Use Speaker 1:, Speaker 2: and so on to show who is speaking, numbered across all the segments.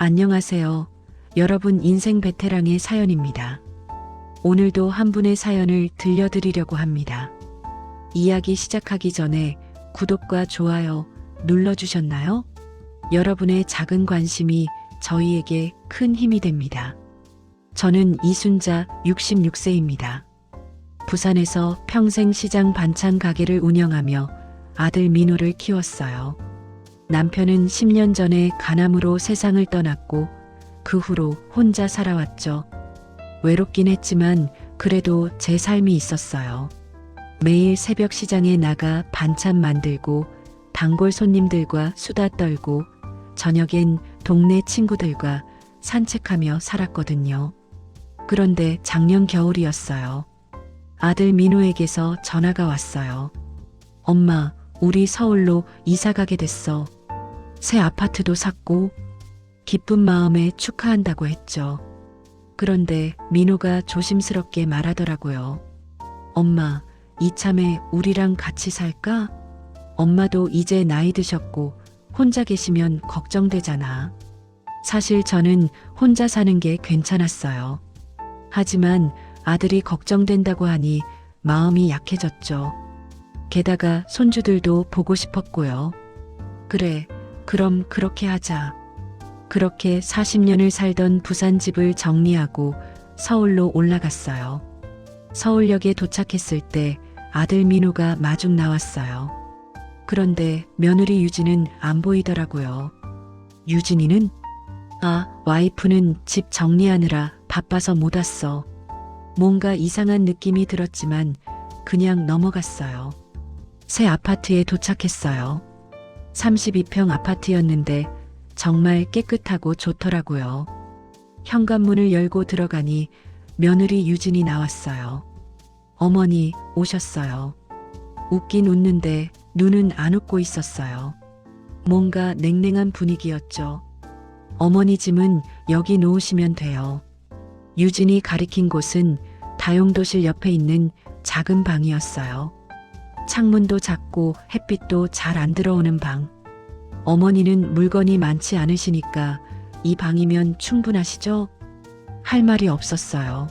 Speaker 1: 안녕하세요. 여러분 인생 베테랑의 사연입니다. 오늘도 한 분의 사연을 들려드리려고 합니다. 이야기 시작하기 전에 구독과 좋아요 눌러주셨나요? 여러분의 작은 관심이 저희에게 큰 힘이 됩니다. 저는 이순자 66세입니다. 부산에서 평생 시장 반찬 가게를 운영하며 아들 민호를 키웠어요. 남편은 10년 전에 간암으로 세상을 떠났고 그 후로 혼자 살아왔죠. 외롭긴 했지만 그래도 제 삶이 있었어요. 매일 새벽 시장에 나가 반찬 만들고 단골 손님들과 수다 떨고 저녁엔 동네 친구들과 산책하며 살았거든요. 그런데 작년 겨울이었어요. 아들 민호에게서 전화가 왔어요. 엄마, 우리 서울로 이사 가게 됐어. 새 아파트도 샀고 기쁜 마음에 축하한다고 했죠. 그런데 민호가 조심스럽게 말하더라고요. 엄마, 이참에 우리랑 같이 살까? 엄마도 이제 나이 드셨고 혼자 계시면 걱정되잖아. 사실 저는 혼자 사는 게 괜찮았어요. 하지만 아들이 걱정된다고 하니 마음이 약해졌죠. 게다가 손주들도 보고 싶었고요. 그래, 그럼 그렇게 하자. 그렇게 40년을 살던 부산 집을 정리하고 서울로 올라갔어요. 서울역에 도착했을 때 아들 민호가 마중 나왔어요. 그런데 며느리 유진은 안 보이더라고요. 유진이는? 와이프는 집 정리하느라 바빠서 못 왔어. 뭔가 이상한 느낌이 들었지만 그냥 넘어갔어요. 새 아파트에 도착했어요. 32평 아파트였는데 정말 깨끗하고 좋더라고요. 현관문을 열고 들어가니 며느리 유진이 나왔어요. 어머니 오셨어요. 웃긴 웃는데 눈은 안 웃고 있었어요. 뭔가 냉랭한 분위기였죠. 어머니 짐은 여기 놓으시면 돼요. 유진이 가리킨 곳은 다용도실 옆에 있는 작은 방이었어요. 창문도 작고 햇빛도 잘 안 들어오는 방. 어머니는 물건이 많지 않으시니까 이 방이면 충분하시죠? 할 말이 없었어요.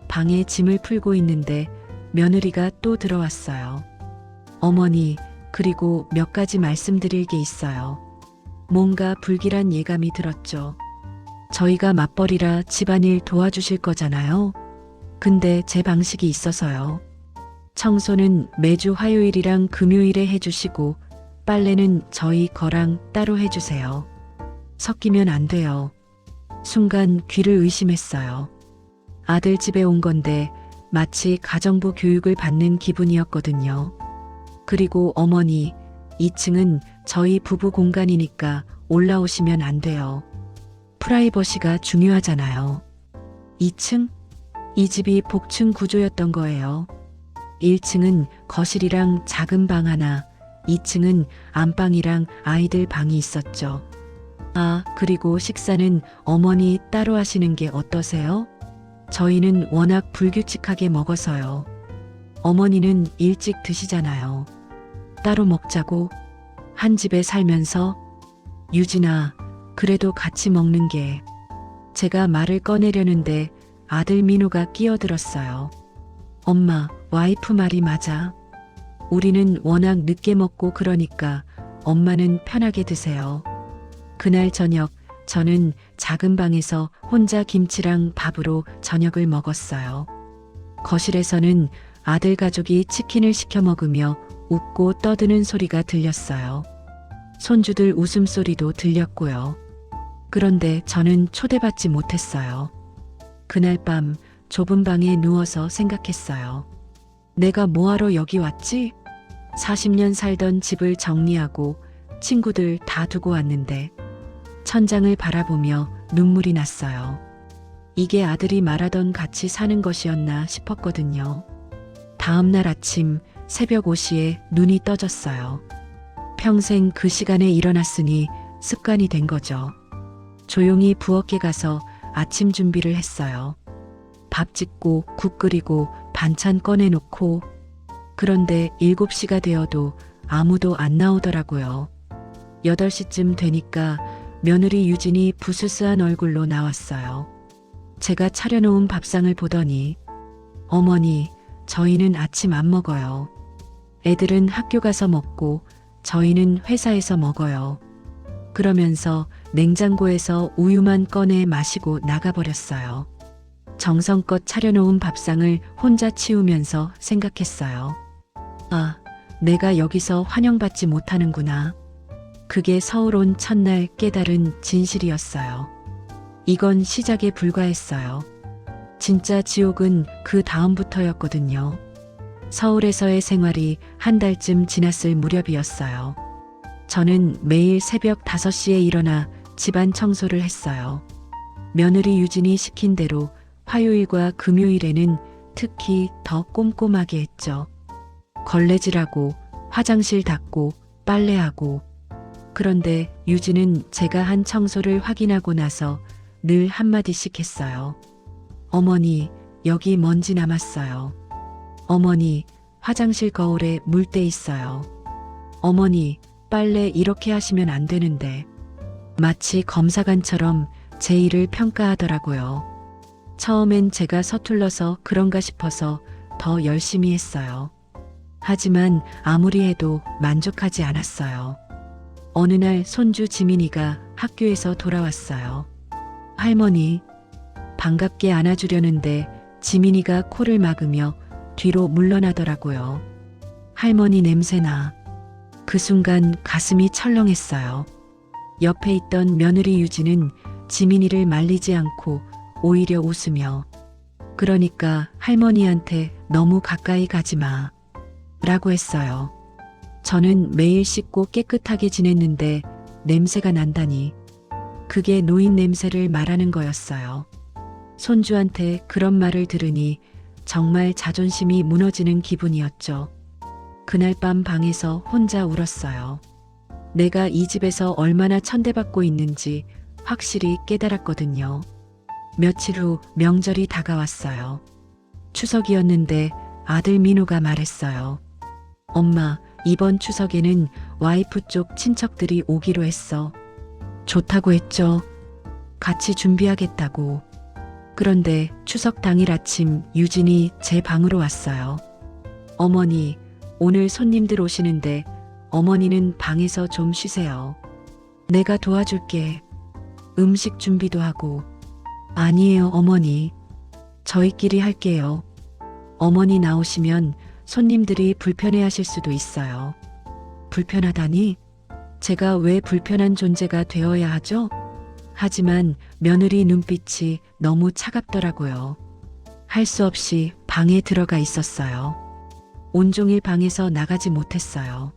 Speaker 1: 방에 짐을 풀고 있는데 며느리가 또 들어왔어요. 어머니, 그리고 몇 가지 말씀드릴 게 있어요. 뭔가 불길한 예감이 들었죠. 저희가 맞벌이라 집안일 도와주실 거잖아요. 근데 제 방식이 있어서요. 청소는 매주 화요일이랑 금요일에 해주시고 빨래는 저희 거랑 따로 해주세요. 섞이면 안 돼요. 순간 귀를 의심했어요. 아들 집에 온 건데 마치 가정부 교육을 받는 기분이었거든요. 그리고 어머니, 2층은 저희 부부 공간이니까 올라오시면 안 돼요. 프라이버시가 중요하잖아요. 2층? 이 집이 복층 구조였던 거예요. 1층은 거실이랑 작은 방 하나, 2층은 안방이랑 아이들 방이 있었죠. 그리고 식사는 어머니 따로 하시는 게 어떠세요? 저희는 워낙 불규칙하게 먹어서요. 어머니는 일찍 드시잖아요. 따로 먹자고? 한 집에 살면서? 유진아, 그래도 같이 먹는 게. 제가 말을 꺼내려는데 아들 민호가 끼어들었어요. 엄마, 와이프 말이 맞아. 우리는 워낙 늦게 먹고 그러니까 엄마는 편하게 드세요. 그날 저녁 저는 작은 방에서 혼자 김치랑 밥으로 저녁을 먹었어요. 거실에서는 아들 가족이 치킨을 시켜 먹으며 웃고 떠드는 소리가 들렸어요. 손주들 웃음소리도 들렸고요. 그런데 저는 초대받지 못했어요. 그날 밤 좁은 방에 누워서 생각했어요. 내가 뭐하러 여기 왔지? 40년 살던 집을 정리하고 친구들 다 두고 왔는데 천장을 바라보며 눈물이 났어요. 이게 아들이 말하던 같이 사는 것이었나 싶었거든요. 다음 날 아침 새벽 5시에 눈이 떠졌어요. 평생 그 시간에 일어났으니 습관이 된 거죠. 조용히 부엌에 가서 아침 준비를 했어요. 밥 짓고 국 끓이고 반찬 꺼내놓고. 그런데 7시가 되어도 아무도 안 나오더라고요. 8시쯤 되니까 며느리 유진이 부스스한 얼굴로 나왔어요. 제가 차려놓은 밥상을 보더니 어머니, 저희는 아침 안 먹어요. 애들은 학교 가서 먹고 저희는 회사에서 먹어요. 그러면서 냉장고에서 우유만 꺼내 마시고 나가버렸어요. 정성껏 차려놓은 밥상을 혼자 치우면서 생각했어요. 아, 내가 여기서 환영받지 못하는구나. 그게 서울 온 첫날 깨달은 진실이었어요. 이건 시작에 불과했어요. 진짜 지옥은 그 다음부터였거든요. 서울에서의 생활이 한 달쯤 지났을 무렵이었어요. 저는 매일 새벽 5시에 일어나 집안 청소를 했어요. 며느리 유진이 시킨 대로 화요일과 금요일에는 특히 더 꼼꼼하게 했죠. 걸레질하고 화장실 닦고 빨래하고. 그런데 유진은 제가 한 청소를 확인하고 나서 늘 한마디씩 했어요. 어머니, 여기 먼지 남았어요. 어머니, 화장실 거울에 물때 있어요. 어머니, 빨래 이렇게 하시면 안 되는데. 마치 검사관처럼 제 일을 평가하더라고요. 처음엔 제가 서툴러서 그런가 싶어서 더 열심히 했어요. 하지만 아무리 해도 만족하지 않았어요. 어느 날 손주 지민이가 학교에서 돌아왔어요. 할머니, 반갑게 안아주려는데 지민이가 코를 막으며 뒤로 물러나더라고요. 할머니 냄새나. 그 순간 가슴이 철렁했어요. 옆에 있던 며느리 유진은 지민이를 말리지 않고 오히려 웃으며 그러니까 할머니한테 너무 가까이 가지 마 라고 했어요. 저는 매일 씻고 깨끗하게 지냈는데 냄새가 난다니. 그게 노인 냄새를 말하는 거였어요. 손주한테 그런 말을 들으니 정말 자존심이 무너지는 기분이었죠. 그날 밤 방에서 혼자 울었어요. 내가 이 집에서 얼마나 천대받고 있는지 확실히 깨달았거든요. 며칠 후 명절이 다가왔어요. 추석이었는데 아들 민호가 말했어요. 엄마, 이번 추석에는 와이프 쪽 친척들이 오기로 했어. 좋다고 했죠. 같이 준비하겠다고. 그런데 추석 당일 아침 유진이 제 방으로 왔어요. 어머니, 오늘 손님들 오시는데 어머니는 방에서 좀 쉬세요. 내가 도와줄게. 음식 준비도 하고. 아니에요, 어머니. 저희끼리 할게요. 어머니 나오시면 손님들이 불편해하실 수도 있어요. 불편하다니? 제가 왜 불편한 존재가 되어야 하죠? 하지만 며느리 눈빛이 너무 차갑더라고요. 할 수 없이 방에 들어가 있었어요. 온종일 방에서 나가지 못했어요.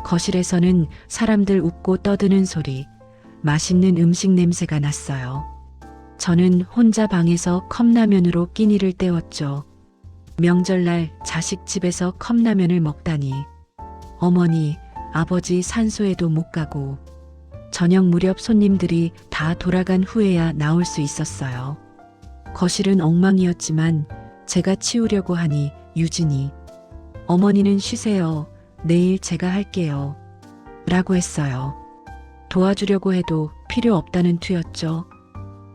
Speaker 1: 거실에서는 사람들 웃고 떠드는 소리, 맛있는 음식 냄새가 났어요. 저는 혼자 방에서 컵라면으로 끼니를 때웠죠. 명절날 자식 집에서 컵라면을 먹다니. 어머니, 아버지 산소에도 못 가고. 저녁 무렵 손님들이 다 돌아간 후에야 나올 수 있었어요. 거실은 엉망이었지만 제가 치우려고 하니 유진이 어머니는 쉬세요. 내일 제가 할게요. 라고 했어요. 도와주려고 해도 필요 없다는 투였죠.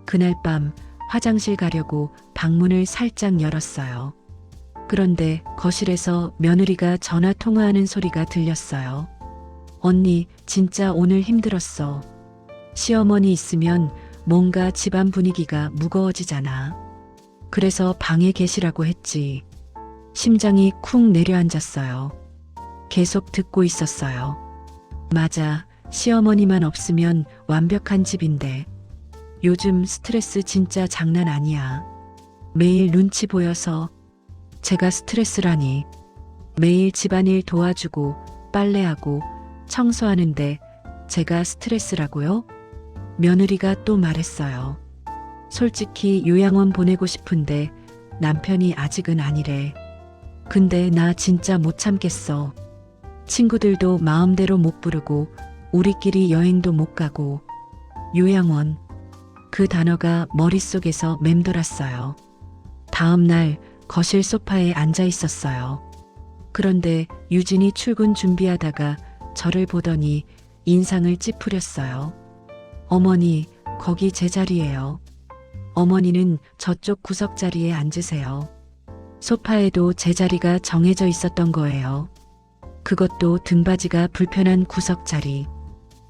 Speaker 1: 그날 밤 화장실 가려고 방문을 살짝 열었어요. 그런데 거실에서 며느리가 전화 통화하는 소리가 들렸어요. 언니, 진짜 오늘 힘들었어. 시어머니 있으면 뭔가 집안 분위기가 무거워지잖아. 그래서 방에 계시라고 했지. 심장이 쿵 내려앉았어요. 계속 듣고 있었어요. 맞아, 시어머니만 없으면 완벽한 집인데. 요즘 스트레스 진짜 장난 아니야. 매일 눈치 보여서. 제가 스트레스라니. 매일 집안일 도와주고 빨래하고 청소하는데 제가 스트레스라고요? 며느리가 또 말했어요. 솔직히 요양원 보내고 싶은데 남편이 아직은 아니래. 근데 나 진짜 못 참겠어. 친구들도 마음대로 못 부르고 우리끼리 여행도 못 가고. 요양원. 그 단어가 머릿속에서 맴돌았어요. 다음 날 거실 소파에 앉아 있었어요. 그런데 유진이 출근 준비하다가 저를 보더니 인상을 찌푸렸어요. 어머니, 거기 제 자리예요. 어머니는 저쪽 구석 자리에 앉으세요. 소파에도 제 자리가 정해져 있었던 거예요. 그것도 등받이가 불편한 구석 자리.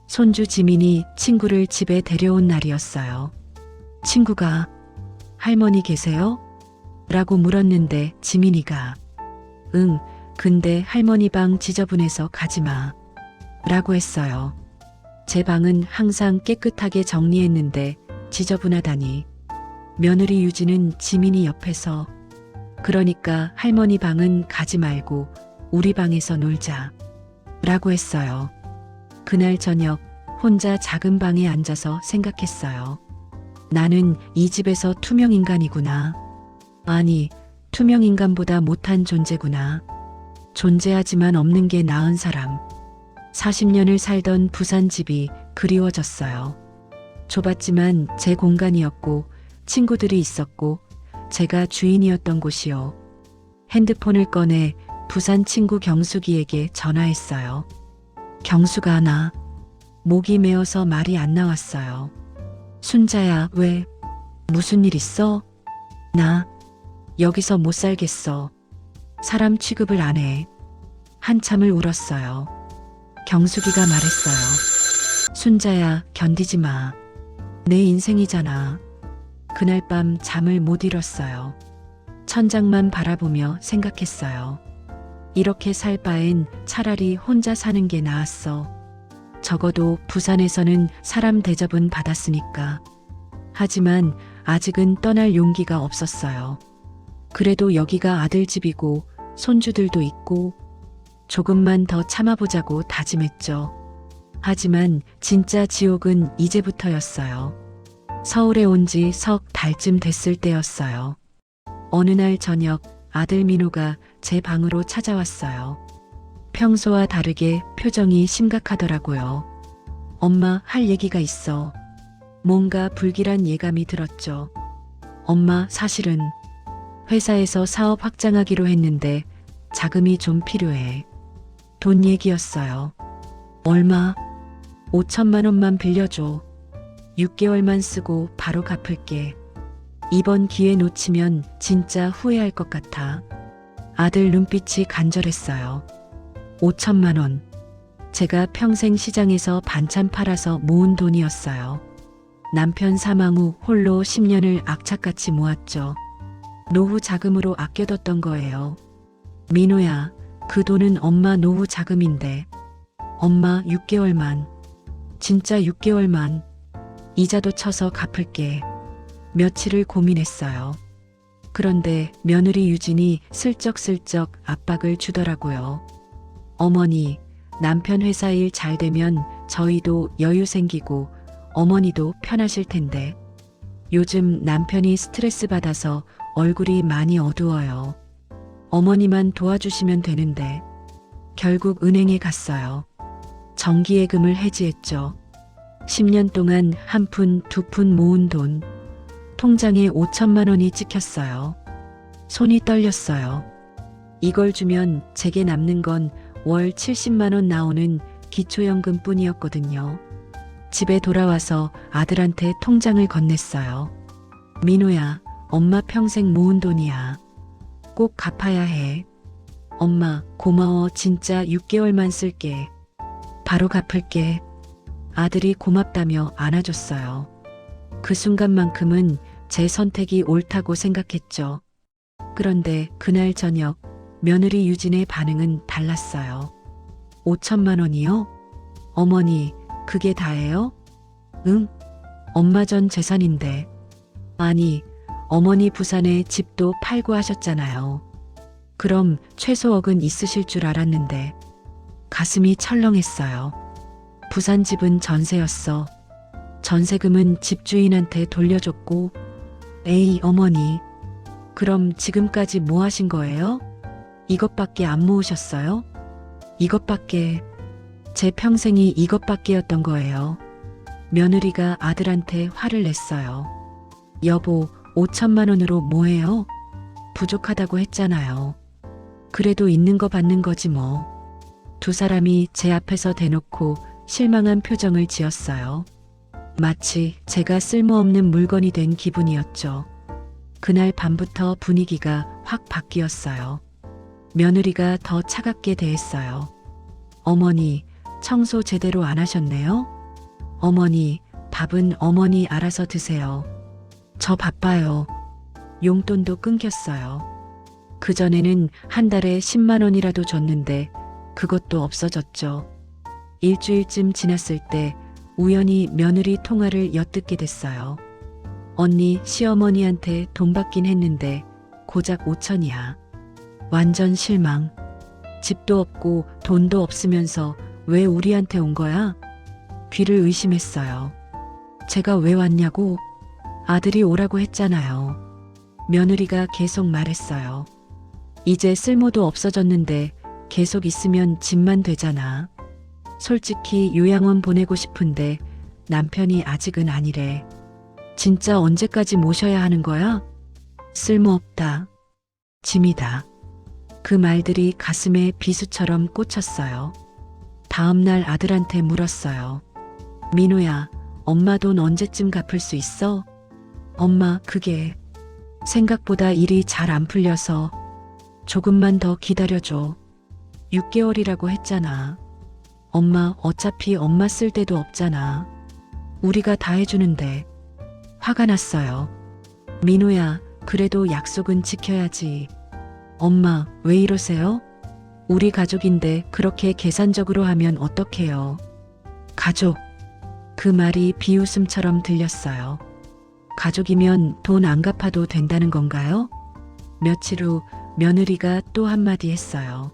Speaker 1: 손주 지민이 친구를 집에 데려온 날이었어요. 친구가 할머니 계세요? 라고 물었는데 지민이가 응, 근데 할머니 방 지저분해서 가지마. 라고 했어요. 제 방은 항상 깨끗하게 정리했는데 지저분하다니. 며느리 유진은 지민이 옆에서 그러니까 할머니 방은 가지 말고 우리 방에서 놀자. 라고 했어요. 그날 저녁 혼자 작은 방에 앉아서 생각했어요. 나는 이 집에서 투명인간이구나. 아니, 투명인간보다 못한 존재구나. 존재하지만 없는 게 나은 사람. 40년을 살던 부산집이 그리워졌어요. 좁았지만 제 공간이었고 친구들이 있었고 제가 주인이었던 곳이요. 핸드폰을 꺼내 부산 친구 경숙이에게 전화했어요. 경숙아, 나 목이 메어서 말이 안 나왔어요. 순자야, 왜? 무슨 일 있어? 나 여기서 못 살겠어. 사람 취급을 안 해. 한참을 울었어요. 경숙이가 말했어요. 순자야, 견디지 마. 내 인생이잖아. 그날 밤 잠을 못 이뤘어요. 천장만 바라보며 생각했어요. 이렇게 살 바엔 차라리 혼자 사는 게 나았어. 적어도 부산에서는 사람 대접은 받았으니까. 하지만 아직은 떠날 용기가 없었어요. 그래도 여기가 아들 집이고 손주들도 있고 조금만 더 참아보자고 다짐했죠. 하지만 진짜 지옥은 이제부터였어요. 서울에 온 지 석 달쯤 됐을 때였어요. 어느 날 저녁 아들 민호가 제 방으로 찾아왔어요. 평소와 다르게 표정이 심각하더라고요. 엄마, 할 얘기가 있어. 뭔가 불길한 예감이 들었죠. 엄마, 사실은 회사에서 사업 확장하기로 했는데 자금이 좀 필요해. 돈 얘기였어요. 얼마? 5천만 원만 빌려줘. 6개월만 쓰고 바로 갚을게. 이번 기회 놓치면 진짜 후회할 것 같아. 아들 눈빛이 간절했어요. 5천만 원. 제가 평생 시장에서 반찬 팔아서 모은 돈이었어요. 남편 사망 후 홀로 10년을 악착같이 모았죠. 노후 자금으로 아껴뒀던 거예요. 민호야, 그 돈은 엄마 노후 자금인데. 엄마 6개월만. 진짜 6개월만. 이자도 쳐서 갚을게. 며칠을 고민했어요. 그런데 며느리 유진이 슬쩍슬쩍 압박을 주더라고요. 어머니, 남편 회사 일 잘 되면 저희도 여유 생기고 어머니도 편하실 텐데. 요즘 남편이 스트레스 받아서 얼굴이 많이 어두워요. 어머니만 도와주시면 되는데. 결국 은행에 갔어요. 정기예금을 해지했죠. 10년 동안 한 푼, 두 푼 모은 돈. 통장에 5천만 원이 찍혔어요. 손이 떨렸어요. 이걸 주면 제게 남는 건 월 70만 원 나오는 기초연금 뿐이었거든요. 집에 돌아와서 아들한테 통장을 건넸어요. 민호야, 엄마 평생 모은 돈이야. 꼭 갚아야 해. 엄마, 고마워. 진짜 6개월만 쓸게. 바로 갚을게. 아들이 고맙다며 안아줬어요. 그 순간만큼은 제 선택이 옳다고 생각했죠. 그런데 그날 저녁 며느리 유진의 반응은 달랐어요. 5천만 원이요? 어머니, 그게 다예요? 응? 엄마 전 재산인데. 아니, 어머니 부산에 집도 팔고 하셨잖아요. 그럼 최소억은 있으실 줄 알았는데. 가슴이 철렁했어요. 부산 집은 전세였어. 전세금은 집주인한테 돌려줬고. 에이, 어머니. 그럼 지금까지 뭐 하신 거예요? 이것밖에 안 모으셨어요? 이것밖에. 제 평생이 이것밖에였던 거예요. 며느리가 아들한테 화를 냈어요. 여보, 5천만 원으로 뭐해요? 부족하다고 했잖아요. 그래도 있는 거 받는 거지 뭐. 두 사람이 제 앞에서 대놓고 실망한 표정을 지었어요. 마치 제가 쓸모없는 물건이 된 기분이었죠. 그날 밤부터 분위기가 확 바뀌었어요. 며느리가 더 차갑게 대했어요. 어머니, 청소 제대로 안 하셨네요? 어머니, 밥은 어머니 알아서 드세요. 저 바빠요. 용돈도 끊겼어요. 그전에는 한 달에 10만 원이라도 줬는데 그것도 없어졌죠. 일주일쯤 지났을 때 우연히 며느리 통화를 엿듣게 됐어요. 언니 시어머니한테 돈 받긴 했는데 고작 5천이야. 완전 실망. 집도 없고 돈도 없으면서 왜 우리한테 온 거야? 귀를 의심했어요. 제가 왜 왔냐고? 아들이 오라고 했잖아요. 며느리가 계속 말했어요. 이제 쓸모도 없어졌는데 계속 있으면 집만 되잖아. 솔직히 요양원 보내고 싶은데 남편이 아직은 아니래. 진짜 언제까지 모셔야 하는 거야? 쓸모없다. 짐이다. 그 말들이 가슴에 비수처럼 꽂혔어요. 다음날 아들한테 물었어요. 민호야, 엄마 돈 언제쯤 갚을 수 있어? 엄마, 그게 생각보다 일이 잘 안 풀려서 조금만 더 기다려줘. 6개월이라고 했잖아. 엄마, 어차피 엄마 쓸 데도 없잖아. 우리가 다 해주는데. 화가 났어요. 민호야, 그래도 약속은 지켜야지. 엄마, 왜 이러세요? 우리 가족인데 그렇게 계산적으로 하면 어떡해요? 가족. 그 말이 비웃음처럼 들렸어요. 가족이면 돈 안 갚아도 된다는 건가요? 며칠 후 며느리가 또 한마디 했어요.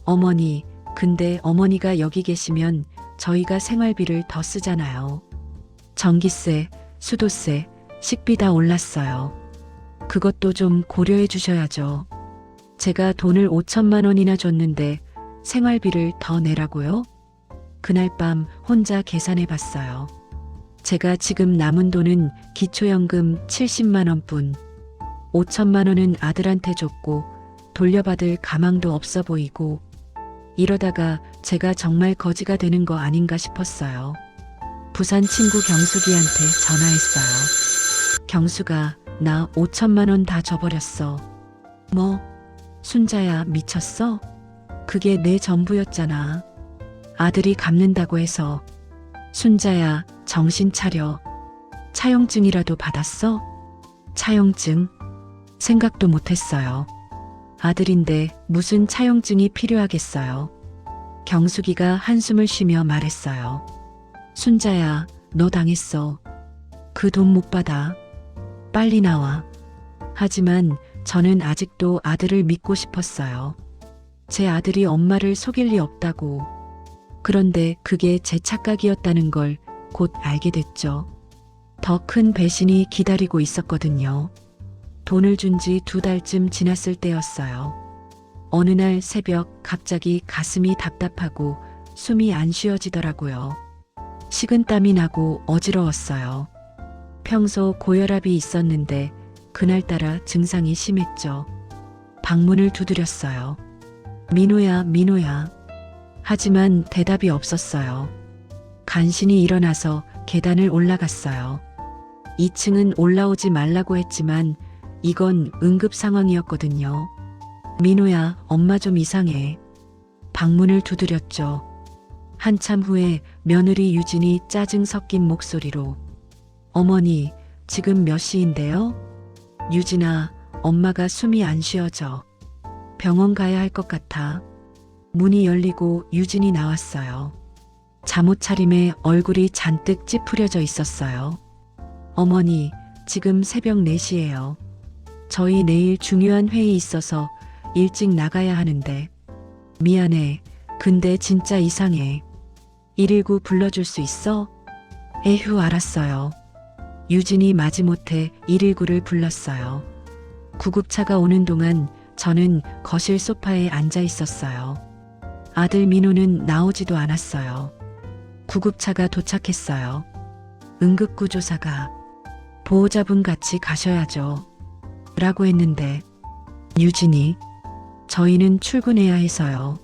Speaker 1: 어머니, 근데 어머니가 여기 계시면 저희가 생활비를 더 쓰잖아요. 전기세, 수도세, 식비 다 올랐어요. 그것도 좀 고려해 주셔야죠. 제가 돈을 5천만 원이나 줬는데 생활비를 더 내라고요? 그날 밤 혼자 계산해 봤어요. 제가 지금 남은 돈은 기초연금 70만 원뿐. 5천만 원은 아들한테 줬고 돌려받을 가망도 없어 보이고 이러다가 제가 정말 거지가 되는 거 아닌가 싶었어요. 부산 친구 경숙이한테 전화했어요. 경숙아, 나 5천만 원 다 줘버렸어. 뭐? 순자야, 미쳤어? 그게 내 전부였잖아. 아들이 갚는다고 해서. 순자야, 정신 차려. 차용증이라도 받았어? 차용증? 생각도 못했어요. 아들인데 무슨 차용증이 필요하겠어요. 경숙이가 한숨을 쉬며 말했어요. 순자야, 너 당했어. 그 돈 못 받아. 빨리 나와. 하지만 저는 아직도 아들을 믿고 싶었어요. 제 아들이 엄마를 속일 리 없다고. 그런데 그게 제 착각이었다는 걸 곧 알게 됐죠. 더 큰 배신이 기다리고 있었거든요. 돈을 준 지 2달쯤 지났을 때였어요. 어느 날 새벽 갑자기 가슴이 답답하고 숨이 안 쉬어지더라고요. 식은땀이 나고 어지러웠어요. 평소 고혈압이 있었는데 그날따라 증상이 심했죠. 방문을 두드렸어요. 민호야, 민호야. 하지만 대답이 없었어요. 간신히 일어나서 계단을 올라갔어요. 2층은 올라오지 말라고 했지만 이건 응급 상황이었거든요. 민호야, 엄마 좀 이상해. 방문을 두드렸죠. 한참 후에 며느리 유진이 짜증 섞인 목소리로 어머니, 지금 몇 시인데요? 유진아, 엄마가 숨이 안 쉬어져. 병원 가야 할 것 같아. 문이 열리고 유진이 나왔어요. 잠옷 차림에 얼굴이 잔뜩 찌푸려져 있었어요. 어머니, 지금 새벽 4시예요. 저희 내일 중요한 회의 있어서 일찍 나가야 하는데. 미안해. 근데 진짜 이상해. 119 불러줄 수 있어? 에휴, 알았어요. 유진이 마지못해 119를 불렀어요. 구급차가 오는 동안 저는 거실 소파에 앉아 있었어요. 아들 민호는 나오지도 않았어요. 구급차가 도착했어요. 응급구조사가 보호자분 같이 가셔야죠. 라고 했는데 유진이 저희는 출근해야 해서요.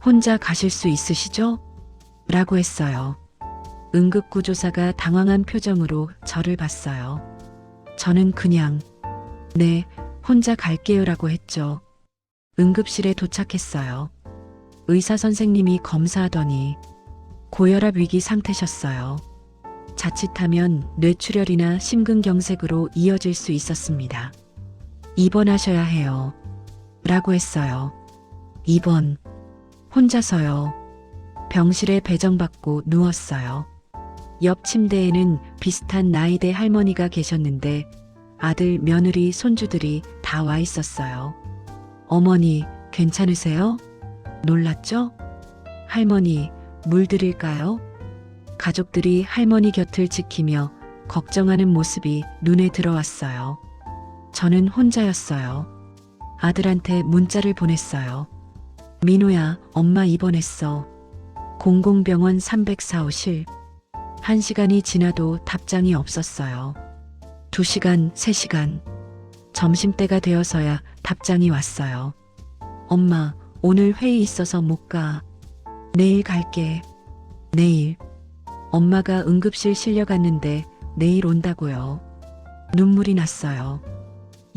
Speaker 1: 혼자 가실 수 있으시죠? 라고 했어요. 응급구조사가 당황한 표정으로 저를 봤어요. 저는 그냥 네, 혼자 갈게요라고 했죠. 응급실에 도착했어요. 의사 선생님이 검사하더니 고혈압 위기 상태셨어요. 자칫하면 뇌출혈이나 심근경색으로 이어질 수 있었습니다. 입원하셔야 해요. 라고 했어요. 입원. 혼자서요. 병실에 배정받고 누웠어요. 옆 침대에는 비슷한 나이대 할머니가 계셨는데 아들, 며느리, 손주들이 다 와 있었어요. 어머니, 괜찮으세요? 놀랐죠? 할머니, 물 드릴까요? 가족들이 할머니 곁을 지키며 걱정하는 모습이 눈에 들어왔어요. 저는 혼자였어요. 아들한테 문자를 보냈어요. 민호야, 엄마 입원했어. 공공병원 304호실. 1시간이 지나도 답장이 없었어요. 2시간, 3시간. 점심때가 되어서야 답장이 왔어요. 엄마, 오늘 회의 있어서 못 가. 내일 갈게. 내일. 엄마가 응급실 실려갔는데 내일 온다고요. 눈물이 났어요.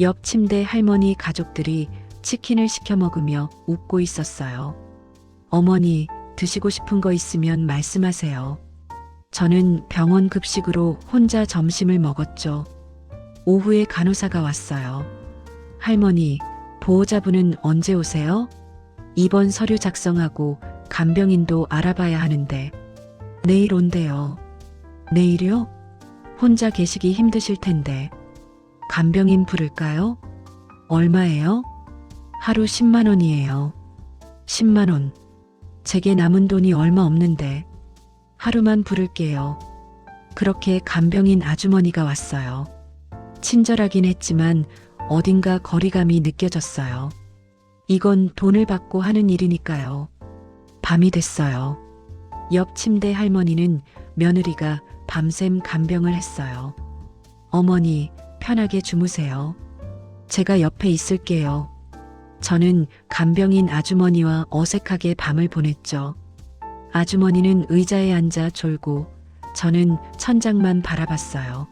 Speaker 1: 옆 침대 할머니 가족들이 치킨을 시켜 먹으며 웃고 있었어요. 어머니, 드시고 싶은 거 있으면 말씀하세요. 저는 병원 급식으로 혼자 점심을 먹었죠. 오후에 간호사가 왔어요. 할머니, 보호자분은 언제 오세요? 입원 서류 작성하고 간병인도 알아봐야 하는데. 내일 온대요. 내일요? 혼자 계시기 힘드실 텐데. 간병인 부를까요? 얼마예요? 하루 10만 원이에요. 10만 원. 제게 남은 돈이 얼마 없는데. 하루만 부를게요. 그렇게 간병인 아주머니가 왔어요. 친절하긴 했지만 어딘가 거리감이 느껴졌어요. 이건 돈을 받고 하는 일이니까요. 밤이 됐어요. 옆 침대 할머니는 며느리가 밤샘 간병을 했어요. 어머니, 편하게 주무세요. 제가 옆에 있을게요. 저는 간병인 아주머니와 어색하게 밤을 보냈죠. 아주머니는 의자에 앉아 졸고 저는 천장만 바라봤어요.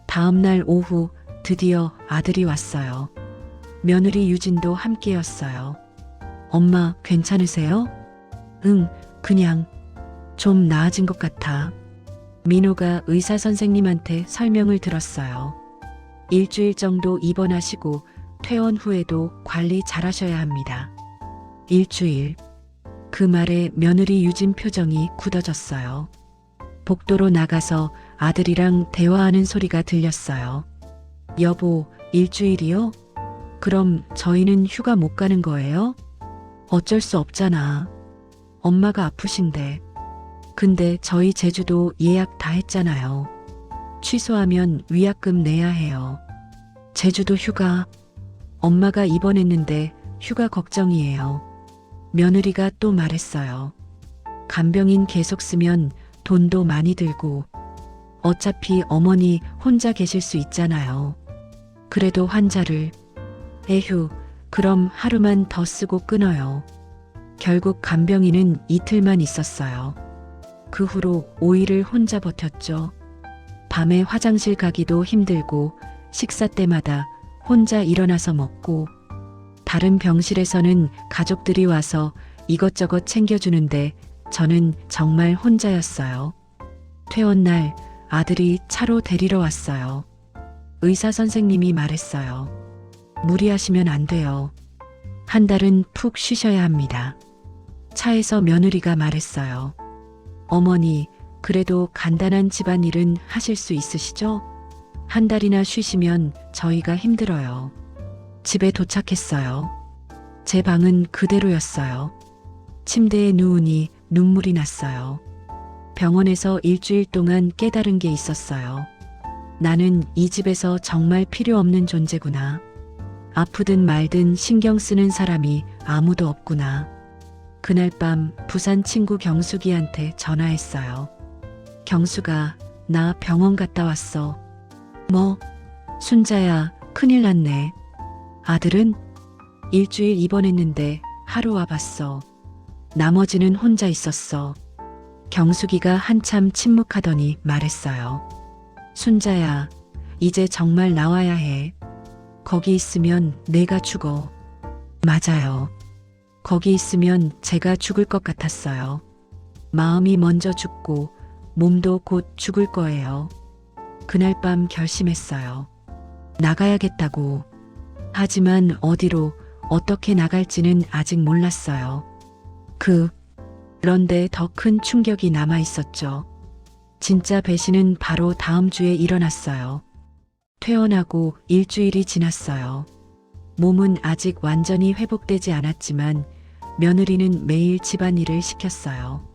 Speaker 1: 다음 날 오후 드디어 아들이 왔어요. 며느리 유진도 함께였어요. 엄마, 괜찮으세요? 응, 그냥 좀 나아진 것 같아. 민호가 의사 선생님한테 설명을 들었어요. 일주일 정도 입원하시고 퇴원 후에도 관리 잘하셔야 합니다. 일주일. 그 말에 며느리 유진 표정이 굳어졌어요. 복도로 나가서 아들이랑 대화하는 소리가 들렸어요. 여보, 일주일이요? 그럼 저희는 휴가 못 가는 거예요? 어쩔 수 없잖아. 엄마가 아프신데. 근데 저희 제주도 예약 다 했잖아요. 취소하면 위약금 내야 해요. 제주도 휴가. 엄마가 입원했는데 휴가 걱정이에요. 며느리가 또 말했어요. 간병인 계속 쓰면 돈도 많이 들고 어차피 어머니 혼자 계실 수 있잖아요. 그래도 환자를. 에휴, 그럼 하루만 더 쓰고 끊어요. 결국 간병인은 이틀만 있었어요. 그 후로 5일을 혼자 버텼죠. 밤에 화장실 가기도 힘들고 식사 때마다 혼자 일어나서 먹고 다른 병실에서는 가족들이 와서 이것저것 챙겨주는데 저는 정말 혼자였어요. 퇴원 날 아들이 차로 데리러 왔어요. 의사 선생님이 말했어요. 무리하시면 안 돼요. 한 달은 푹 쉬셔야 합니다. 차에서 며느리가 말했어요. 어머니, 그래도 간단한 집안일은 하실 수 있으시죠? 한 달이나 쉬시면 저희가 힘들어요. 집에 도착했어요. 제 방은 그대로였어요. 침대에 누우니 눈물이 났어요. 병원에서 일주일 동안 깨달은 게 있었어요. 나는 이 집에서 정말 필요 없는 존재구나. 아프든 말든 신경 쓰는 사람이 아무도 없구나. 그날 밤 부산 친구 경숙이한테 전화했어요. 경숙아, 나 병원 갔다 왔어. 뭐? 순자야, 큰일 났네. 아들은? 일주일 입원했는데 하루 와봤어. 나머지는 혼자 있었어. 경숙이가 한참 침묵하더니 말했어요. 순자야, 이제 정말 나와야 해. 거기 있으면 내가 죽어. 맞아요. 거기 있으면 제가 죽을 것 같았어요. 마음이 먼저 죽고 몸도 곧 죽을 거예요. 그날 밤 결심했어요. 나가야겠다고. 하지만 어디로, 어떻게 나갈지는 아직 몰랐어요. 그런데 더 큰 충격이 남아 있었죠. 진짜 배신은 바로 다음 주에 일어났어요. 퇴원하고 일주일이 지났어요. 몸은 아직 완전히 회복되지 않았지만 며느리는 매일 집안일을 시켰어요.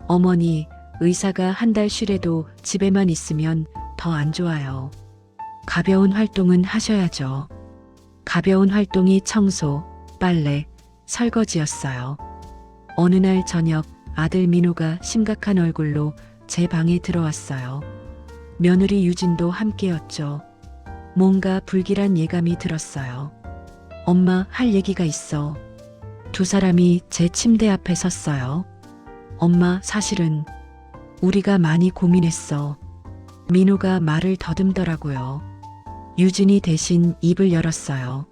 Speaker 1: 어머니, 의사가 한 달 쉬래도 집에만 있으면 더 안 좋아요. 가벼운 활동은 하셔야죠. 가벼운 활동이 청소, 빨래, 설거지였어요. 어느 날 저녁 아들 민호가 심각한 얼굴로 제 방에 들어왔어요. 며느리 유진도 함께였죠. 뭔가 불길한 예감이 들었어요. 엄마, 할 얘기가 있어. 두 사람이 제 침대 앞에 섰어요. 엄마, 사실은 우리가 많이 고민했어. 민호가 말을 더듬더라고요. 유진이 대신 입을 열었어요.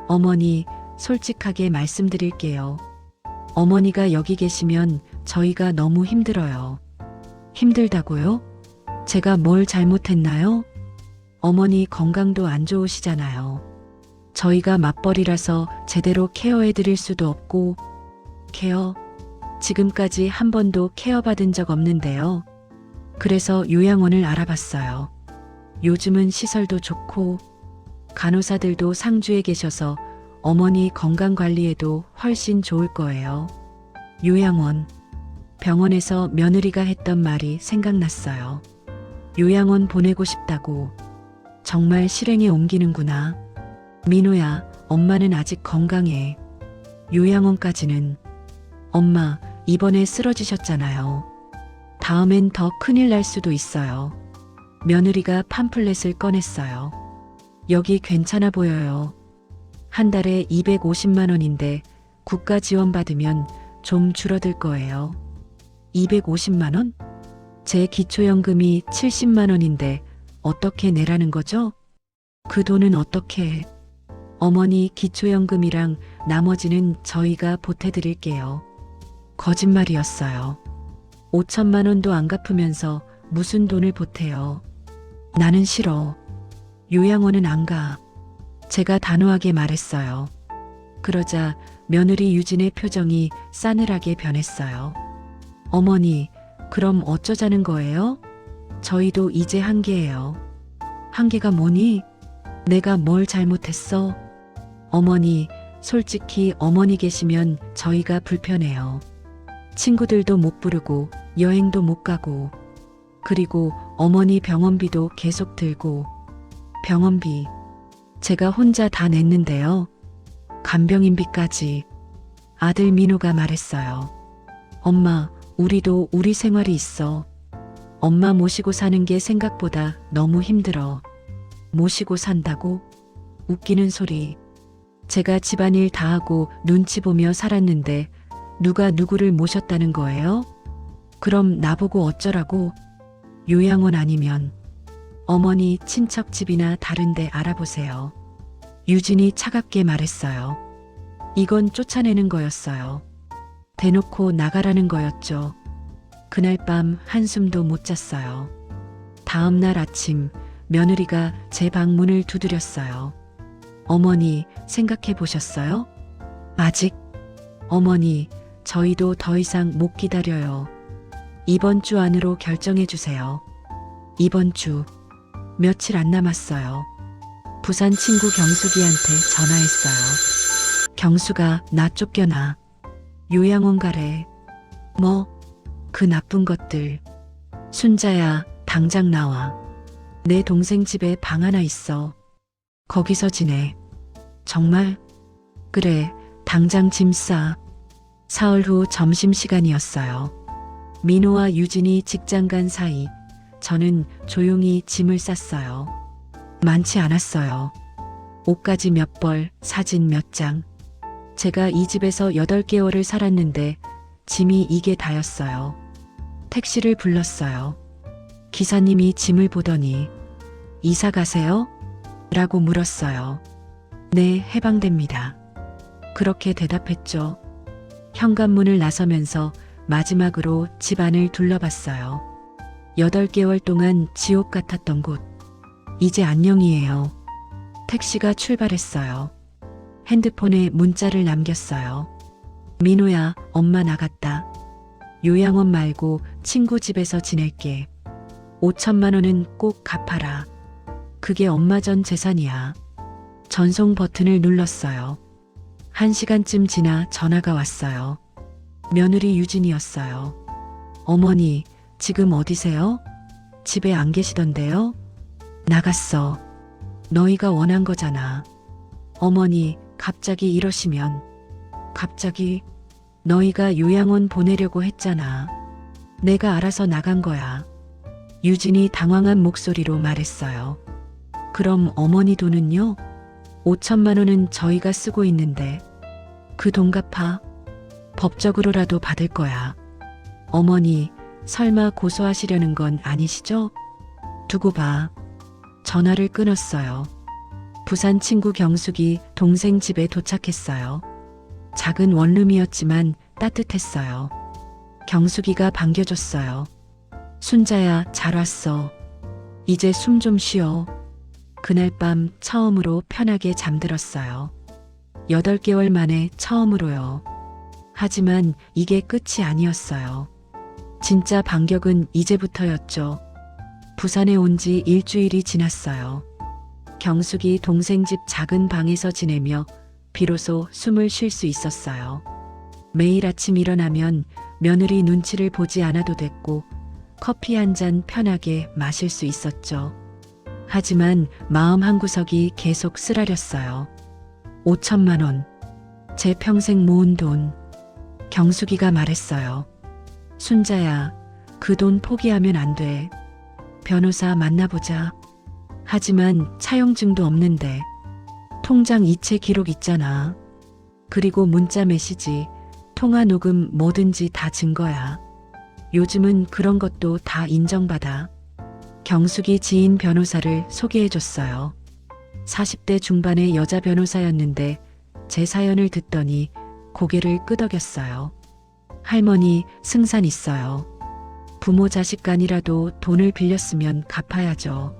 Speaker 1: 어머니, 솔직하게 말씀드릴게요. 어머니가 여기 계시면 저희가 너무 힘들어요. 힘들다고요? 제가 뭘 잘못했나요? 어머니 건강도 안 좋으시잖아요. 저희가 맞벌이라서 제대로 케어해 드릴 수도 없고. 케어? 지금까지 한 번도 케어받은 적 없는데요. 그래서 요양원을 알아봤어요. 요즘은 시설도 좋고 간호사들도 상주에 계셔서 어머니 건강 관리에도 훨씬 좋을 거예요. 요양원. 병원에서 며느리가 했던 말이 생각났어요. 요양원 보내고 싶다고. 정말 실행에 옮기는구나. 민호야, 엄마는 아직 건강해. 요양원까지는. 엄마, 이번에 쓰러지셨잖아요. 다음엔 더 큰일 날 수도 있어요. 며느리가 팜플렛을 꺼냈어요. 여기 괜찮아 보여요. 한 달에 250만 원인데 국가 지원 받으면 좀 줄어들 거예요. 250만 원? 제 기초연금이 70만 원인데 어떻게 내라는 거죠? 그 돈은 어떻게? 어머니 기초연금이랑 나머지는 저희가 보태드릴게요. 거짓말이었어요. 5천만 원도 안 갚으면서 무슨 돈을 보태요. 나는 싫어. 요양원은 안 가. 제가 단호하게 말했어요. 그러자 며느리 유진의 표정이 싸늘하게 변했어요. 어머니, 그럼 어쩌자는 거예요? 저희도 이제 한계예요. 한계가 뭐니? 내가 뭘 잘못했어? 어머니, 솔직히 어머니 계시면 저희가 불편해요. 친구들도 못 부르고 여행도 못 가고 그리고 어머니 병원비도 계속 들고. 병원비 제가 혼자 다 냈는데요. 간병인비까지. 아들 민호가 말했어요. 엄마, 우리도 우리 생활이 있어. 엄마 모시고 사는 게 생각보다 너무 힘들어. 모시고 산다고? 웃기는 소리. 제가 집안일 다 하고 눈치 보며 살았는데 누가 누구를 모셨다는 거예요? 그럼 나보고 어쩌라고? 요양원 아니면 어머니 친척집이나 다른 데 알아보세요. 유진이 차갑게 말했어요. 이건 쫓아내는 거였어요. 대놓고 나가라는 거였죠. 그날 밤 한숨도 못 잤어요. 다음 날 아침 며느리가 제 방문을 두드렸어요. 어머니, 생각해 보셨어요? 아직? 어머니, 저희도 더 이상 못 기다려요. 이번 주 안으로 결정해 주세요. 이번 주. 며칠 안 남았어요. 부산 친구 경숙이한테 전화했어요. 경수가 나 쫓겨나. 요양원 가래. 뭐? 그 나쁜 것들. 순자야, 당장 나와. 내 동생 집에 방 하나 있어. 거기서 지내. 정말? 그래, 당장 짐 싸. 사흘 후 점심시간이었어요. 민호와 유진이 직장 간 사이 저는 조용히 짐을 쌌어요. 많지 않았어요. 옷가지 몇 벌, 사진 몇 장. 제가 이 집에서 8개월을 살았는데 짐이 이게 다였어요. 택시를 불렀어요. 기사님이 짐을 보더니 이사 가세요? 라고 물었어요. 네, 해방됩니다. 그렇게 대답했죠. 현관문을 나서면서 마지막으로 집 안을 둘러봤어요. 8개월 동안 지옥 같았던 곳. 이제 안녕이에요. 택시가 출발했어요. 핸드폰에 문자를 남겼어요. 민호야, 엄마 나갔다. 요양원 말고 친구 집에서 지낼게. 5천만 원은 꼭 갚아라. 그게 엄마 전 재산이야. 전송 버튼을 눌렀어요. 1시간쯤 지나 전화가 왔어요. 며느리 유진이었어요. 어머니, 지금 어디세요? 집에 안 계시던데요? 나갔어. 너희가 원한 거잖아. 어머니, 갑자기 이러시면. 갑자기? 너희가 요양원 보내려고 했잖아. 내가 알아서 나간 거야. 유진이 당황한 목소리로 말했어요. 그럼 어머니 돈은요? 5천만 원은 저희가 쓰고 있는데 그 돈 갚아? 법적으로라도 받을 거야. 어머니, 설마 고소하시려는 건 아니시죠? 두고 봐. 전화를 끊었어요. 부산 친구 경숙이 동생 집에 도착했어요. 작은 원룸이었지만 따뜻했어요. 경숙이가 반겨줬어요. 순자야, 잘 왔어. 이제 숨 좀 쉬어. 그날 밤 처음으로 편하게 잠들었어요. 8개월 만에 처음으로요. 하지만 이게 끝이 아니었어요. 진짜 반격은 이제부터였죠. 부산에 온 지 일주일이 지났어요. 경숙이 동생 집 작은 방에서 지내며 비로소 숨을 쉴 수 있었어요. 매일 아침 일어나면 며느리 눈치를 보지 않아도 됐고 커피 한 잔 편하게 마실 수 있었죠. 하지만 마음 한구석이 계속 쓰라렸어요. 5천만 원. 제 평생 모은 돈. 경숙이가 말했어요. 순자야, 그 돈 포기하면 안 돼. 변호사 만나보자. 하지만 차용증도 없는데. 통장 이체 기록 있잖아. 그리고 문자 메시지, 통화 녹음 뭐든지 다 증거야. 요즘은 그런 것도 다 인정받아. 경숙이 지인 변호사를 소개해줬어요. 40대 중반의 여자 변호사였는데 제 사연을 듣더니 고개를 끄덕였어요. 할머니, 승산 있어요. 부모 자식 간이라도 돈을 빌렸으면 갚아야죠.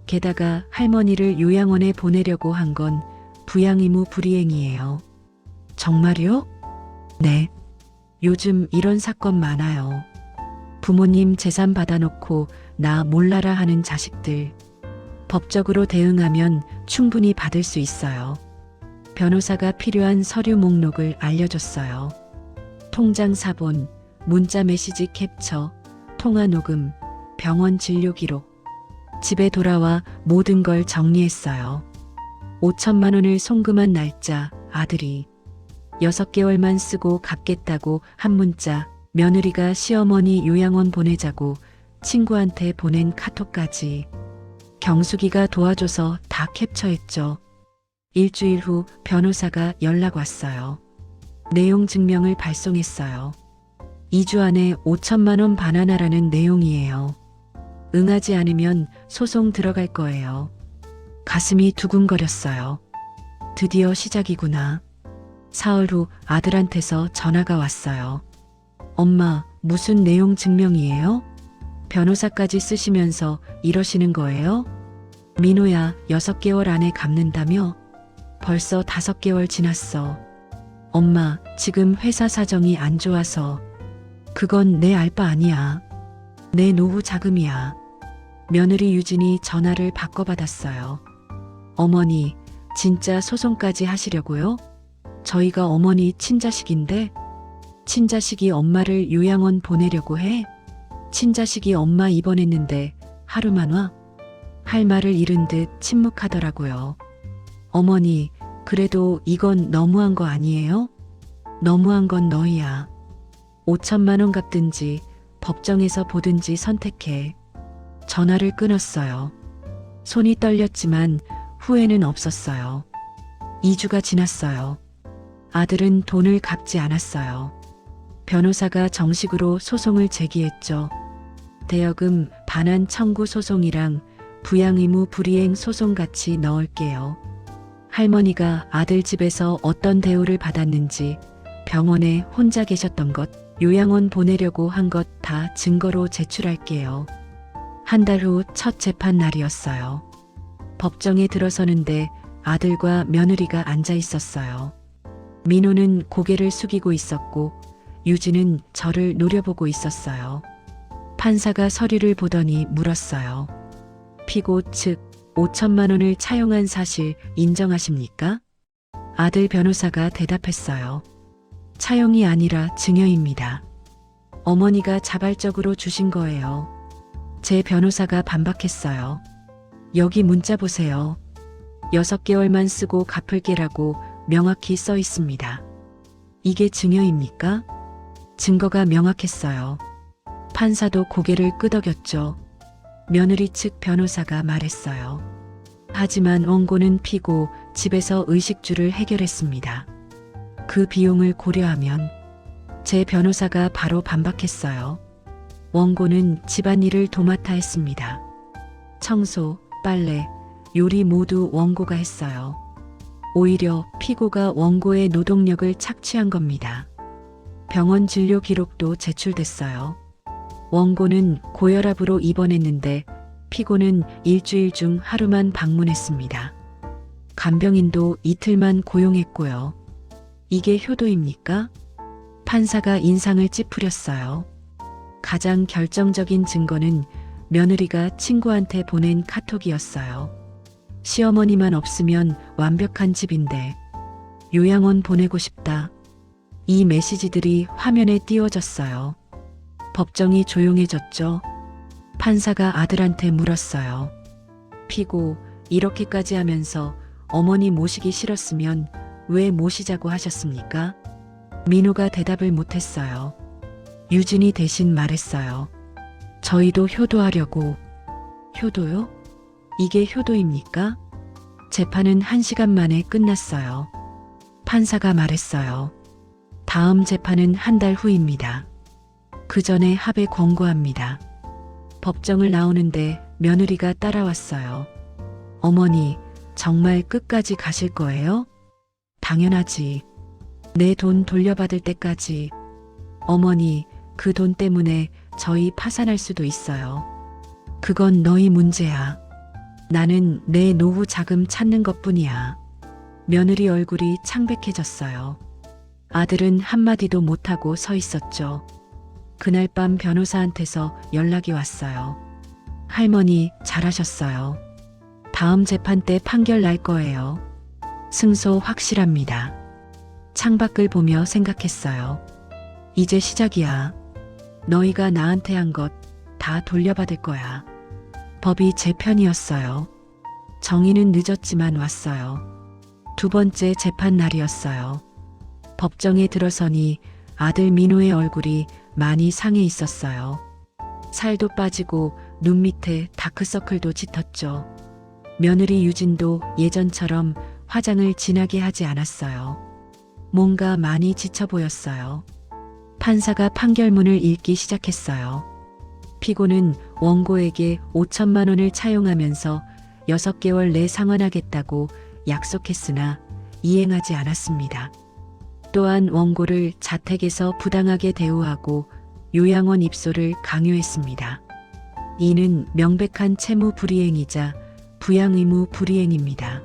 Speaker 1: 게다가 할머니를 요양원에 보내려고 한 건 부양 의무 불이행이에요. 정말요? 네. 요즘 이런 사건 많아요. 부모님 재산 받아놓고 나 몰라라 하는 자식들. 법적으로 대응하면 충분히 받을 수 있어요. 변호사가 필요한 서류 목록을 알려줬어요. 통장 사본, 문자 메시지 캡처, 통화 녹음, 병원 진료 기록. 집에 돌아와 모든 걸 정리했어요. 5천만 원을 송금한 날짜, 아들이 6개월만 쓰고 갚겠다고 한 문자, 며느리가 시어머니 요양원 보내자고 친구한테 보낸 카톡까지. 경숙이가 도와줘서 다 캡처했죠. 일주일 후 변호사가 연락 왔어요. 내용 증명을 발송했어요. 2주 안에 5천만 원 반환하라는 내용이에요. 응하지 않으면 소송 들어갈 거예요. 가슴이 두근거렸어요. 드디어 시작이구나. 사흘 후 아들한테서 전화가 왔어요. 엄마, 무슨 내용 증명이에요? 변호사까지 쓰시면서 이러시는 거예요? 민호야, 6개월 안에 갚는다며? 벌써 5개월 지났어. 엄마, 지금 회사 사정이 안 좋아서. 그건 내 알 바 아니야. 내 노후 자금이야. 며느리 유진이 전화를 바꿔받았어요. 어머니, 진짜 소송까지 하시려고요? 저희가 어머니 친자식인데? 친자식이 엄마를 요양원 보내려고 해? 친자식이 엄마 입원했는데 하루만 와? 할 말을 잃은 듯 침묵하더라고요. 어머니, 그래도 이건 너무한 거 아니에요? 너무한 건 너희야. 5천만 원 갚든지 법정에서 보든지 선택해. 전화를 끊었어요. 손이 떨렸지만 후회는 없었어요. 2주가 지났어요. 아들은 돈을 갚지 않았어요. 변호사가 정식으로 소송을 제기했죠. 대여금 반환 청구 소송이랑 부양의무 불이행 소송 같이 넣을게요. 할머니가 아들 집에서 어떤 대우를 받았는지, 병원에 혼자 계셨던 것, 요양원 보내려고 한 것 다 증거로 제출할게요. 한 달 후 첫 재판 날이었어요. 법정에 들어서는데 아들과 며느리가 앉아 있었어요. 민호는 고개를 숙이고 있었고 유진은 저를 노려보고 있었어요. 판사가 서류를 보더니 물었어요. 피고 측 5천만 원을 차용한 사실 인정하십니까? 아들 변호사가 대답했어요. 차용이 아니라 증여입니다. 어머니가 자발적으로 주신 거예요. 제 변호사가 반박했어요. 여기 문자 보세요. 6개월만 쓰고 갚을게라고 명확히 써 있습니다. 이게 증여입니까? 증거가 명확했어요. 판사도 고개를 끄덕였죠. 며느리 측 변호사가 말했어요. 하지만 원고는 피고 집에서 의식주를 해결했습니다. 그 비용을 고려하면 제 변호사가 바로 반박했어요. 원고는 집안일을 도맡아 했습니다. 청소, 빨래, 요리 모두 원고가 했어요. 오히려 피고가 원고의 노동력을 착취한 겁니다. 병원 진료 기록도 제출됐어요. 원고는 고혈압으로 입원했는데 피고는 일주일 중 하루만 방문했습니다. 간병인도 이틀만 고용했고요. 이게 효도입니까? 판사가 인상을 찌푸렸어요. 가장 결정적인 증거는 며느리가 친구한테 보낸 카톡이었어요. 시어머니만 없으면 완벽한 집인데 요양원 보내고 싶다. 이 메시지들이 화면에 띄워졌어요. 법정이 조용해졌죠. 판사가 아들한테 물었어요. 피고 이렇게까지 하면서 어머니 모시기 싫었으면 왜 모시자고 하셨습니까? 민호가 대답을 못했어요. 유진이 대신 말했어요. 저희도 효도하려고. 효도요? 이게 효도입니까? 재판은 1시간 만에 끝났어요. 판사가 말했어요. 다음 재판은 한 달 후입니다. 그 전에 합의 권고합니다. 법정을 나오는데 며느리가 따라왔어요. 어머니, 정말 끝까지 가실 거예요? 당연하지. 내 돈 돌려받을 때까지. 어머니, 그 돈 때문에 저희 파산할 수도 있어요. 그건 너희 문제야. 나는 내 노후 자금 찾는 것뿐이야. 며느리 얼굴이 창백해졌어요. 아들은 한마디도 못하고 서 있었죠. 그날 밤 변호사한테서 연락이 왔어요. 할머니, 잘하셨어요. 다음 재판 때 판결 날 거예요. 승소 확실합니다. 창밖을 보며 생각했어요. 이제 시작이야. 너희가 나한테 한 것 다 돌려받을 거야. 법이 제 편이었어요. 정의는 늦었지만 왔어요. 두 번째 재판 날이었어요. 법정에 들어서니 아들 민호의 얼굴이 많이 상해 있었어요. 살도 빠지고 눈 밑에 다크서클도 짙었죠. 며느리 유진도 예전처럼 화장을 진하게 하지 않았어요. 뭔가 많이 지쳐 보였어요. 판사가 판결문을 읽기 시작했어요. 피고는 원고에게 5천만 원을 차용하면서 6개월 내 상환하겠다고 약속했으나 이행하지 않았습니다. 또한 원고를 자택에서 부당하게 대우하고 요양원 입소를 강요했습니다. 이는 명백한 채무 불이행이자 부양의무 불이행입니다.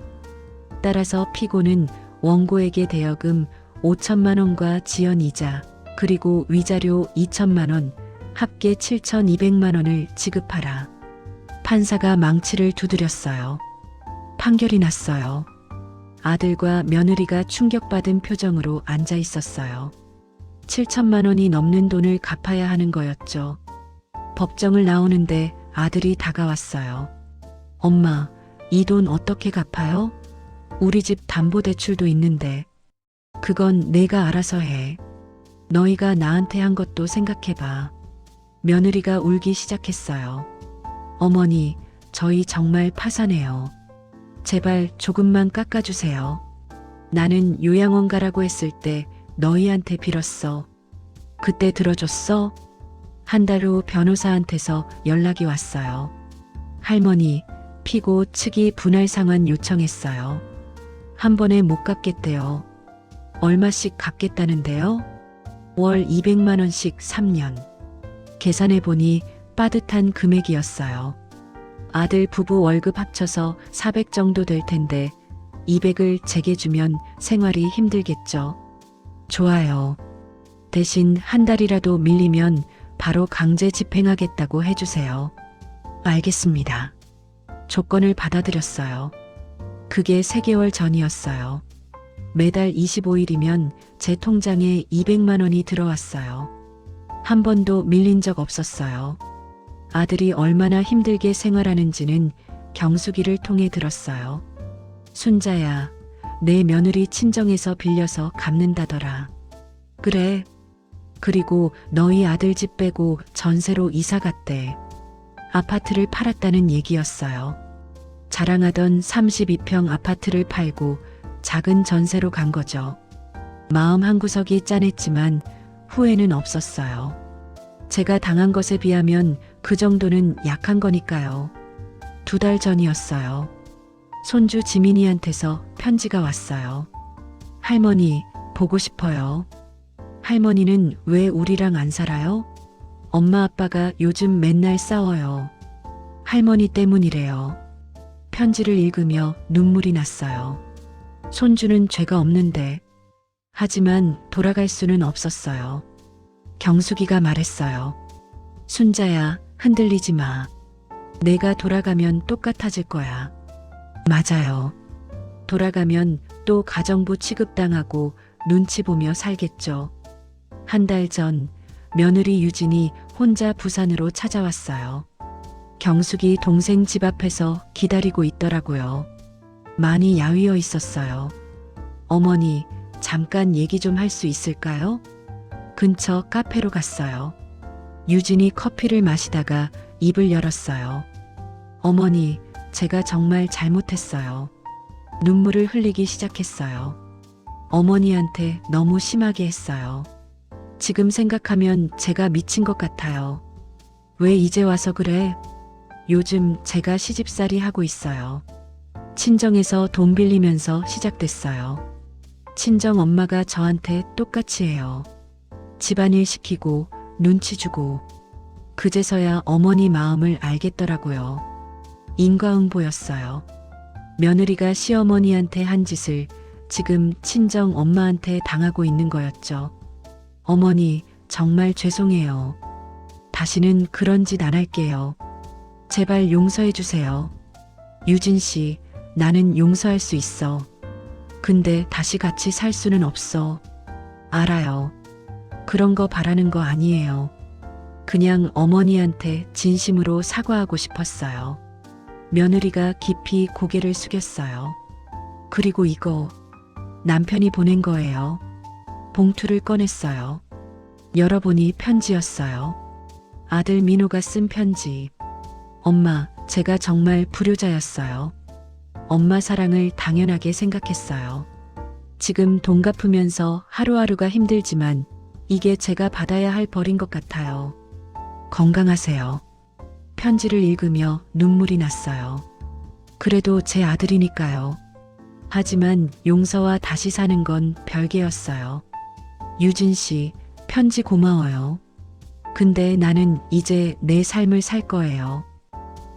Speaker 1: 따라서 피고는 원고에게 대여금 5천만 원과 지연이자 그리고 위자료 2천만 원, 합계 7,200만 원을 지급하라. 판사가 망치를 두드렸어요. 판결이 났어요. 아들과 며느리가 충격받은 표정으로 앉아 있었어요. 7천만 원이 넘는 돈을 갚아야 하는 거였죠. 법정을 나오는데 아들이 다가왔어요. 엄마, 이 돈 어떻게 갚아요? 우리 집 담보대출도 있는데. 그건 내가 알아서 해. 너희가 나한테 한 것도 생각해봐. 며느리가 울기 시작했어요. 어머니, 저희 정말 파산해요. 제발 조금만 깎아주세요. 나는 요양원 가라고 했을 때 너희한테 빌었어. 그때 들어줬어? 한 달 후 변호사한테서 연락이 왔어요. 할머니, 피고 측이 분할 상환 요청했어요. 한 번에 못 갚겠대요. 얼마씩 갚겠다는데요? 월 200만 원씩 3년. 계산해 보니 빠듯한 금액이었어요. 아들 부부 월급 합쳐서 400 정도 될 텐데 200을 제게 주면 생활이 힘들겠죠. 좋아요. 대신 한 달이라도 밀리면 바로 강제 집행하겠다고 해주세요. 알겠습니다. 조건을 받아들였어요. 그게 3개월 전이었어요. 매달 25일이면 제 통장에 200만 원이 들어왔어요. 한 번도 밀린 적 없었어요. 아들이 얼마나 힘들게 생활하는지는 경숙이를 통해 들었어요. 순자야, 내 며느리 친정에서 빌려서 갚는다더라. 그래. 그리고 너희 아들 집 빼고 전세로 이사 갔대. 아파트를 팔았다는 얘기였어요. 자랑하던 32평 아파트를 팔고 작은 전세로 간 거죠. 마음 한구석이 짠했지만 후회는 없었어요. 제가 당한 것에 비하면 그 정도는 약한 거니까요. 2달 전이었어요. 손주 지민이한테서 편지가 왔어요. 할머니, 보고 싶어요. 할머니는 왜 우리랑 안 살아요? 엄마 아빠가 요즘 맨날 싸워요. 할머니 때문이래요. 편지를 읽으며 눈물이 났어요. 손주는 죄가 없는데. 하지만 돌아갈 수는 없었어요. 경숙이가 말했어요. 순자야, 흔들리지 마. 내가 돌아가면 똑같아질 거야. 맞아요. 돌아가면 또 가정부 취급당하고 눈치 보며 살겠죠. 한 달 전 며느리 유진이 혼자 부산으로 찾아왔어요. 경숙이 동생 집 앞에서 기다리고 있더라고요. 많이 야위어 있었어요. 어머니, 잠깐 얘기 좀 할 수 있을까요? 근처 카페로 갔어요. 유진이 커피를 마시다가 입을 열었어요. 어머니, 제가 정말 잘못했어요. 눈물을 흘리기 시작했어요. 어머니한테 너무 심하게 했어요. 지금 생각하면 제가 미친 것 같아요. 왜 이제 와서 그래? 요즘 제가 시집살이 하고 있어요. 친정에서 돈 빌리면서 시작됐어요. 친정 엄마가 저한테 똑같이 해요. 집안일 시키고 눈치 주고. 그제서야 어머니 마음을 알겠더라고요. 인과응보였어요. 며느리가 시어머니한테 한 짓을 지금 친정 엄마한테 당하고 있는 거였죠. 어머니, 정말 죄송해요. 다시는 그런 짓 안 할게요. 제발 용서해 주세요. 유진 씨, 나는 용서할 수 있어. 근데 다시 같이 살 수는 없어. 알아요. 그런 거 바라는 거 아니에요. 그냥 어머니한테 진심으로 사과하고 싶었어요. 며느리가 깊이 고개를 숙였어요. 그리고 이거 남편이 보낸 거예요. 봉투를 꺼냈어요. 열어보니 편지였어요. 아들 민호가 쓴 편지. 엄마, 제가 정말 불효자였어요. 엄마 사랑을 당연하게 생각했어요. 지금 돈 갚으면서 하루하루가 힘들지만 이게 제가 받아야 할 벌인 것 같아요. 건강하세요. 편지를 읽으며 눈물이 났어요. 그래도 제 아들이니까요. 하지만 용서와 다시 사는 건 별개였어요. 유진 씨, 편지 고마워요. 근데 나는 이제 내 삶을 살 거예요.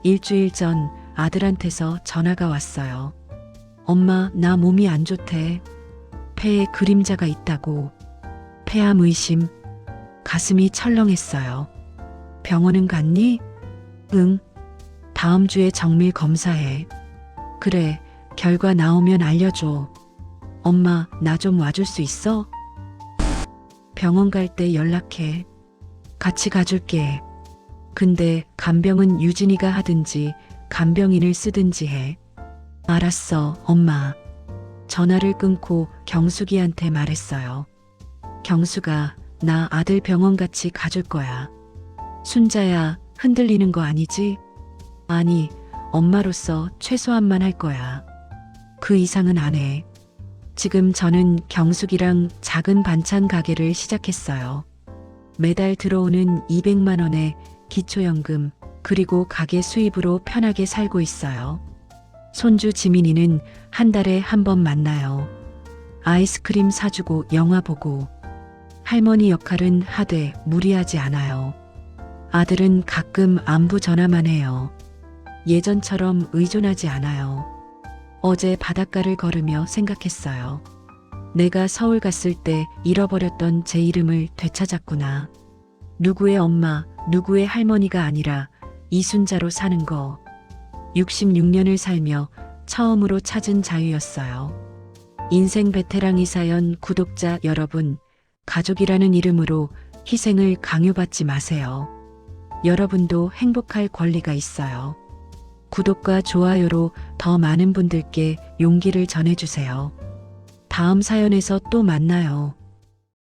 Speaker 1: 일주일 전 아들한테서 전화가 왔어요. 엄마, 나 몸이 안 좋대. 폐에 그림자가 있다고. 폐암 의심. 가슴이 철렁했어요. 병원은 갔니? 응. 다음 주에 정밀 검사해. 그래, 결과 나오면 알려줘. 엄마, 나 좀 와줄 수 있어? 병원 갈 때 연락해. 같이 가줄게. 근데 간병은 유진이가 하든지 간병인을 쓰든지 해. 알았어, 엄마. 전화를 끊고 경숙이한테 말했어요. 경숙아, 나 아들 병원 같이 가줄 거야. 순자야, 흔들리는 거 아니지? 아니, 엄마로서 최소한만 할 거야. 그 이상은 안 해. 지금 저는 경숙이랑 작은 반찬 가게를 시작했어요. 매달 들어오는 200만 원의 기초연금, 그리고 가게 수입으로 편하게 살고 있어요. 손주 지민이는 한 달에 한 번 만나요. 아이스크림 사주고 영화 보고. 할머니 역할은 하되 무리하지 않아요. 아들은 가끔 안부 전화만 해요. 예전처럼 의존하지 않아요. 어제 바닷가를 걸으며 생각했어요. 내가 서울 갔을 때 잃어버렸던 제 이름을 되찾았구나. 누구의 엄마, 누구의 할머니가 아니라 이순자로 사는 거. 66년을 살며 처음으로 찾은 자유였어요. 인생 베테랑 이사연 구독자 여러분, 가족이라는 이름으로 희생을 강요받지 마세요. 여러분도 행복할 권리가 있어요. 구독과 좋아요로 더 많은 분들께 용기를 전해주세요. 다음 사연에서 또 만나요.